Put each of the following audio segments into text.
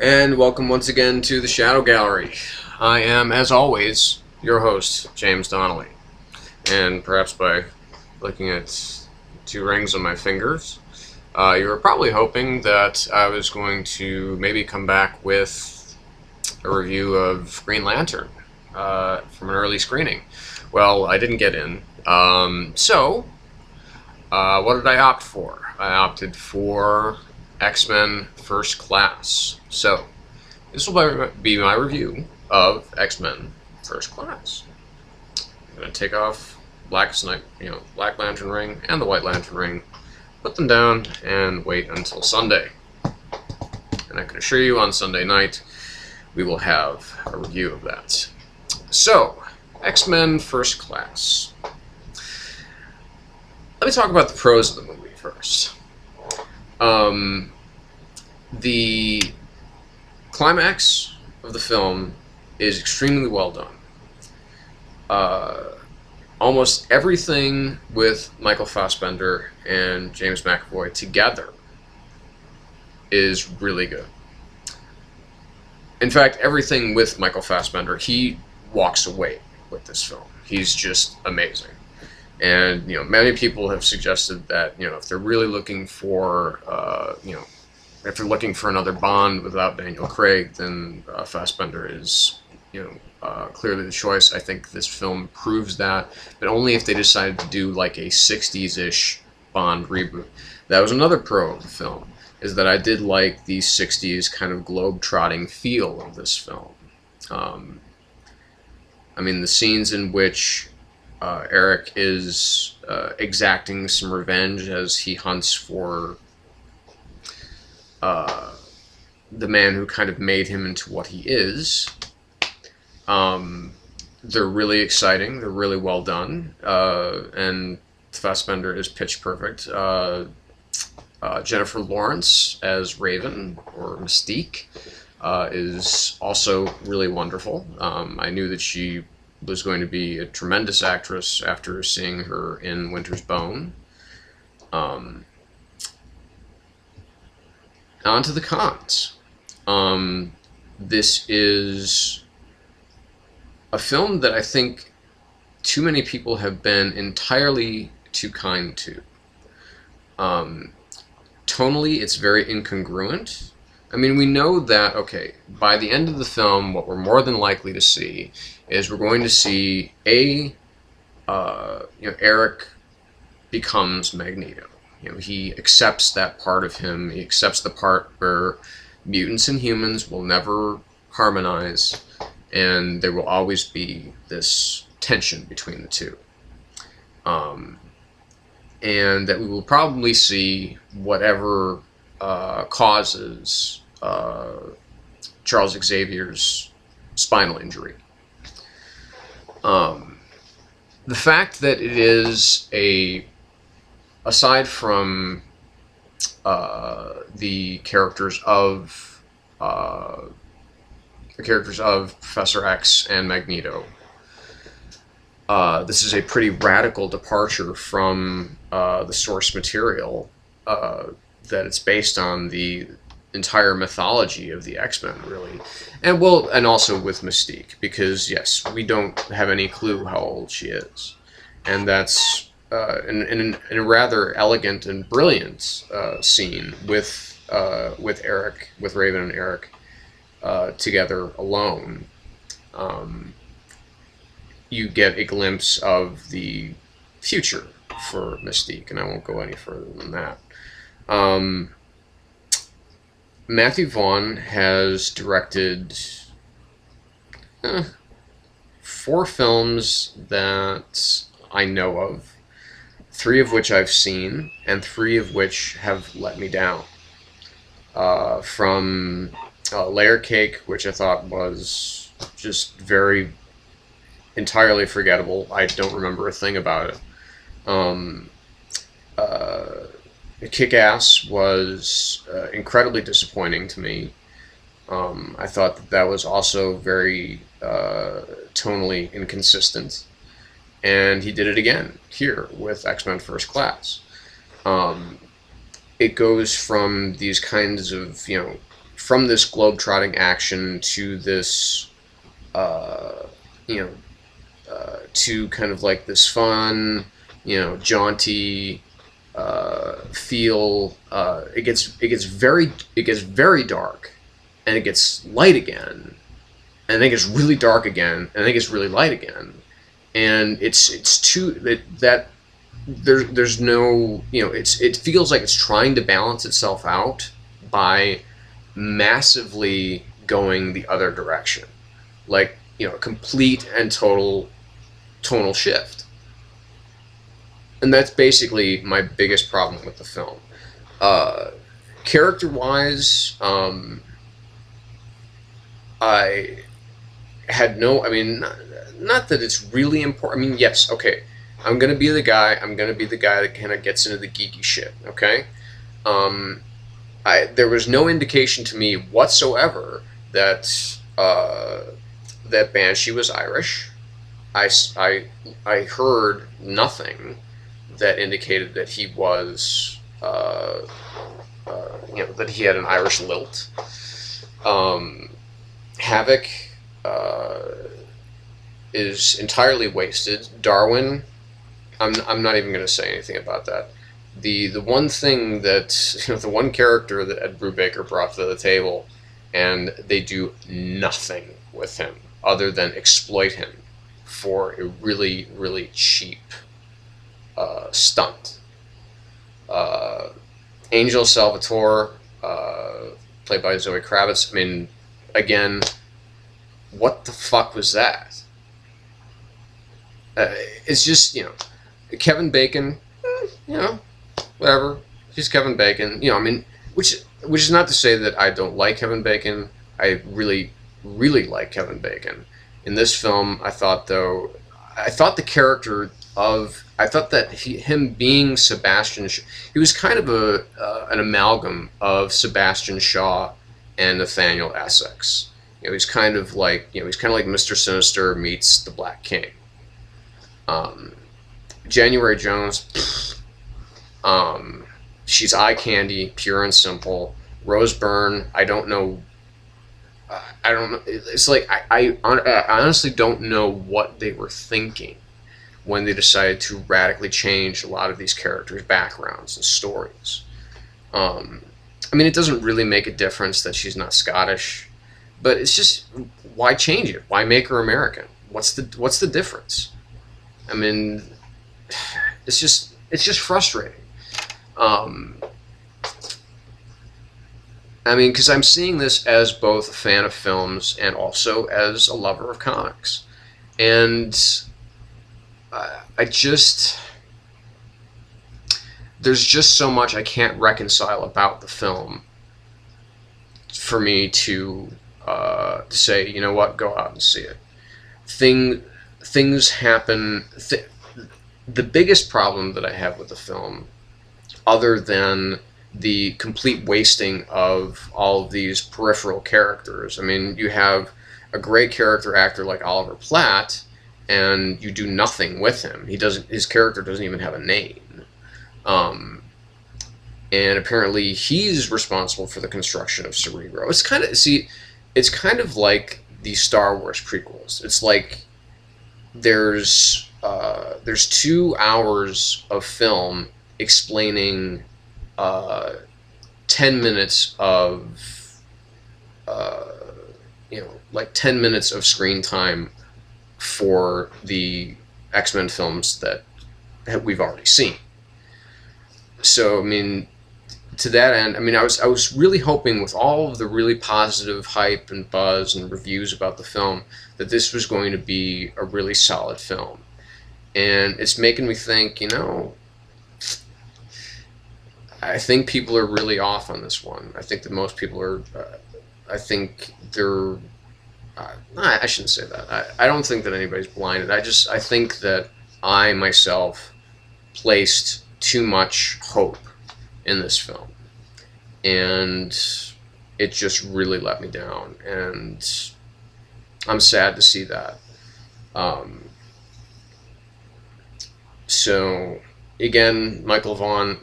And welcome once again to the Shadow Gallery. I am, as always, your host, James Donnelly. And perhaps by looking at two rings on my fingers, you were probably hoping that I was going to maybe come back with a review of Green Lantern from an early screening. Well, I didn't get in. So, what did I opt for? I opted for X-Men First Class. So, this will be my review of X-Men First Class. I'm going to take off Black Lantern ring and the White Lantern ring, put them down, and wait until Sunday. And I can assure you on Sunday night, we will have a review of that. So, X-Men First Class. Let me talk about the pros of the movie first. The climax of the film is extremely well done. Almost everything with Michael Fassbender and James McAvoy together is really good. In fact, everything with Michael Fassbender, he walks away with this film. He's just amazing. And, many people have suggested that, if they're really looking for, if they're looking for another Bond without Daniel Craig, then Fassbender is, clearly the choice. I think this film proves that, but only if they decided to do like a 60s-ish Bond reboot. That was another pro of the film, is that I did like the 60s kind of globe-trotting feel of this film. The scenes in which Eric is exacting some revenge as he hunts for the man who kind of made him into what he is. They're really exciting. They're really well done. And Fassbender is pitch perfect. Jennifer Lawrence as Raven, or Mystique, is also really wonderful. I knew that she was going to be a tremendous actress after seeing her in Winter's Bone. On to the cons. This is a film that I think too many people have been entirely too kind to. Tonally, it's very incongruent. We know that, okay, by the end of the film, what we're more than likely to see is we're going to see Eric becomes Magneto. He accepts that part of him. He accepts the part where mutants and humans will never harmonize, and there will always be this tension between the two. And that we will probably see whatever causes Charles Xavier's spinal injury. The fact that it is aside from the characters of Professor X and Magneto, this is a pretty radical departure from the source material that it's based on, the entire mythology of the X-Men, really. And also with Mystique, because yes, we don't have any clue how old she is. And that's in a rather elegant and brilliant scene with Raven and Eric together alone. You get a glimpse of the future for Mystique, and I won't go any further than that. Matthew Vaughn has directed 4 films that I know of, 3 of which I've seen, and 3 of which have let me down. From Layer Cake, which I thought was just entirely forgettable. I don't remember a thing about it. Kick-Ass was incredibly disappointing to me. I thought that was also very tonally inconsistent. And he did it again here with X-Men First Class. It goes from these kinds of, from this globetrotting action to this, you know, to kind of like this fun, jaunty feel. It gets very dark, and it gets light again, and then it gets really dark again, and then it gets really light again, and it's too that there's no, it feels like it's trying to balance itself out by massively going the other direction, like, a complete and total tonal shift. And that's basically my biggest problem with the film. Character-wise, I had no, not that it's really important. Yes, okay, I'm going to be the guy that kind of gets into the geeky shit, okay? There was no indication to me whatsoever that that Banshee was Irish. I heard nothing that indicated that he was, that he had an Irish lilt. Havoc is entirely wasted. Darwin, I'm not even going to say anything about that. The one thing that, the one character that Ed Brubaker brought to the table, and they do nothing with him other than exploit him for a really, really cheap stunt. Angel Salvatore, played by Zoe Kravitz. Again, what the fuck was that? It's just, Kevin Bacon, whatever. He's Kevin Bacon. Which is not to say that I don't like Kevin Bacon. I really, really like Kevin Bacon. In this film, I thought that him being Sebastian, he was kind of an amalgam of Sebastian Shaw and Nathaniel Essex. He's kind of like Mr. Sinister meets the Black King. January Jones, she's eye candy, pure and simple. Rose Byrne, I don't know. It's like I honestly don't know what they were thinking when they decided to radically change a lot of these characters' backgrounds and stories. It doesn't really make a difference that she's not Scottish, but it's just, why change it? Why make her American? What's the difference? It's just frustrating. Because I'm seeing this as both a fan of films and also as a lover of comics, and there's just so much I can't reconcile about the film for me to say, you know what, go out and see it. Things happen. The biggest problem that I have with the film, other than the complete wasting of all of these peripheral characters. You have a great character actor like Oliver Platt, and you do nothing with him. His character doesn't even have a name. And apparently he's responsible for the construction of Cerebro. It's kind of like the Star Wars prequels. It's like there's 2 hours of film explaining 10 minutes of 10 minutes of screen time for the X-Men films that we've already seen. So to that end, I was really hoping, with all of the really positive hype and buzz and reviews about the film, that this was going to be a really solid film. And it's making me think, I think people are really off on this one. I think that most people are, I shouldn't say that. I don't think that anybody's blinded. I think that I myself placed too much hope in this film, and it just really let me down, and I'm sad to see that. So again, Matthew Vaughn,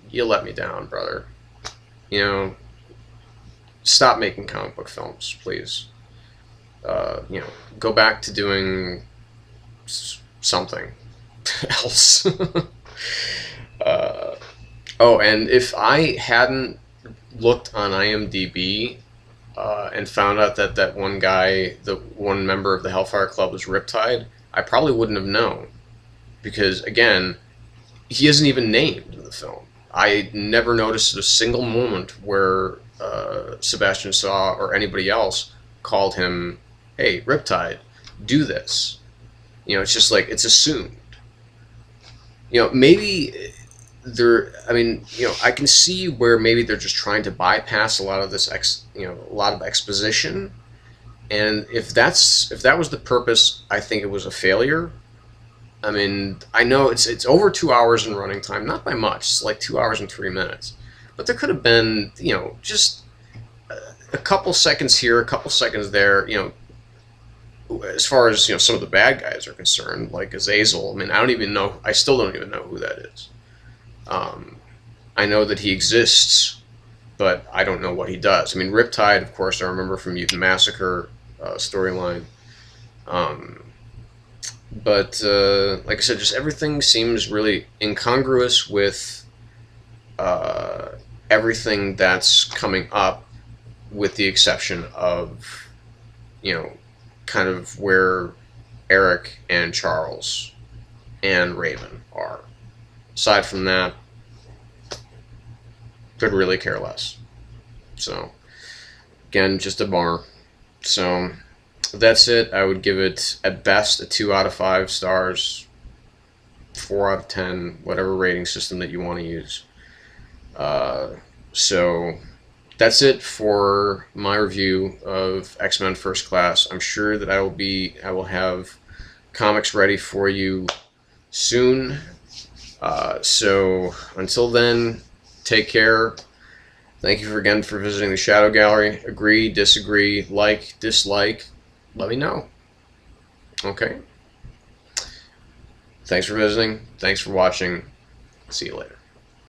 you let me down, brother. stop making comic book films, please. You know, go back to doing something else. Oh, and if I hadn't looked on IMDb and found out that that one guy, the one member of the Hellfire Club, was Riptide, I probably wouldn't have known. Because, again, he isn't even named in the film. I never noticed a single moment where Sebastian Shaw or anybody else called him, hey, Riptide, do this. You know, it's just like, it's assumed. You know, maybe I mean, you know, I can see where maybe they're just trying to bypass a lot of this, a lot of exposition. And if that was the purpose, I think it was a failure. I mean, I know it's over 2 hours in running time, not by much. It's like 2 hours and 3 minutes. But there could have been, you know, just a couple seconds here, a couple seconds there, you know, as far as, you know, some of the bad guys are concerned, like Azazel. I mean, I still don't even know who that is. I know that he exists, but I don't know what he does. I mean, Riptide, of course, I remember from Mutant Massacre storyline. But like I said, just everything seems really incongruous with everything that's coming up, with the exception of, you know, kind of where Eric and Charles and Raven are. Aside from that, could really care less. So, again, just a bar. So, that's it. I would give it, at best, a 2 out of 5 stars, 4 out of 10, whatever rating system that you want to use. So, that's it for my review of X-Men First Class. I'm sure that I will have comics ready for you soon. So until then, take care. Thank you again for visiting the Shadow Gallery. Agree, disagree, like, dislike, let me know. Okay? Thanks for visiting. Thanks for watching. See you later.